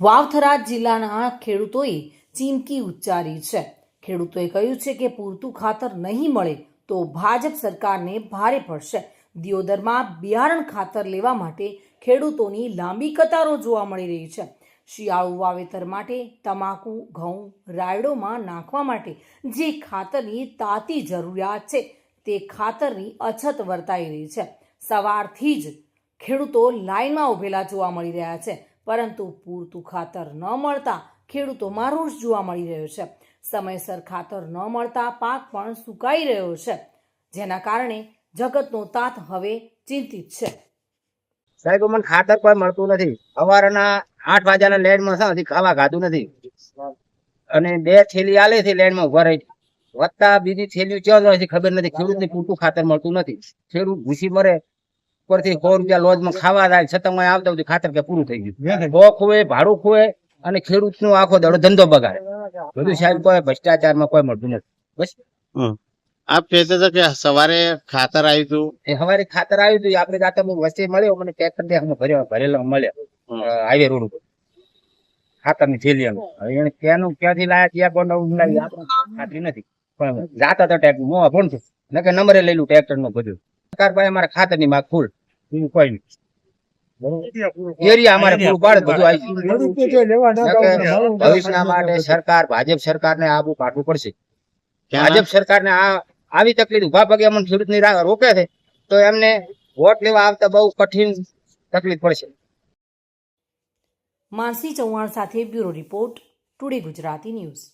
વાવથરા જિલ્લાના ખેડૂતોએ ચીમકી ઉચ્ચારી છે. ખેડૂતોએ કહ્યું છે કે પૂરતું ખાતર નહીં મળે તો ભાજપ સરકારને ભારે પડશે. દિયોદરમાં બિયારણ ખાતર લેવા માટે ખેડૂતોની લાંબી કતારો જોવા મળી રહી છે. શિયાળુ વાવેતર માટે તમાકુ, ઘઉં, રાયડોમાં નાખવા માટે જે ખાતરની તાતી જરૂરિયાત છે તે ખાતરની અછત વર્તાઈ રહી છે. સવારથી જ ખેડૂતો લાઇનમાં ઉભેલા જોવા મળી રહ્યા છે, પરંતુ પૂરતું ખાતર ન મળતા ખેડૂતોમાં રોષ જોવા મળી રહ્યો છે. સમયસર ખાતર ન મળતા પાક પણ સુકાઈ રહ્યો છે, જેના કારણે જગતનો તાત હવે ચિંતિત છે. સાહેબ, મને ખાતર કોઈ મળતું નથી. સવારના 8 વાગ્યાના લેન્ડમાં છે, હજી ખાવા ખાધું નથી. અને 2 થેલી આલે છે લેન્ડમાં ઉભા રહી, વત્તા બીજી થેલીઓ ક્યાં જાય છે ખબર નથી. ખેડૂતને પૂરતું ખાતર મળતું નથી. ખેડૂત ભૂસી મરે, ઉપરથી 100 રૂપિયા લોજમાં ખાવા જાય, છતાં આવતા સુધી ખાતર કે પૂરું થઈ ગયું. બહુ ખોવે, ભાડું ખોવે, અને ખેડૂતનો આખો દડો ધંધો બગાડે. બધું સાહેબ કોઈ ભ્રષ્ટાચારમાં કોઈ મળતું નથી. બસ આપ કહેતા હતા કે સવારે ખાતર આવ્યું હતું. એ સવારે ખાતર આવ્યું હતું. આપણે જાતે વચ્ચે મળ્યો, મને ટ્રેક્ટર ભરેલા મળ્યા હાઈવે રોડ ઉપર ખાતરની થેલી. એને ક્યાંથી લાયા ત્યાં ખાતરી નથી, પણ જાતા તો ટ્રેક્ટર મોવા પણ છું ને કે નંબરે લઈ લું ટ્રેક્ટર નું બધું. સરકાર પાસે અમારે ખાતર ની માગ ફૂલ, કોઈ નહીં. એરિયા અમારે પૂરું પાડે બધું આવી. ભવિષ્યના માટે સરકાર, ભાજપ સરકારને આબુ કાઢવું પડશે. ભાજપ સરકારને આવી તકલીફ ઉભા પગે અમને ખેડૂતની રોકે છે, તો એમને વોટ લેવા આવતા બહુ કઠિન તકલીફ પડશે. માનસી ચૌહાણ સાથે bureau report, today Gujarati news.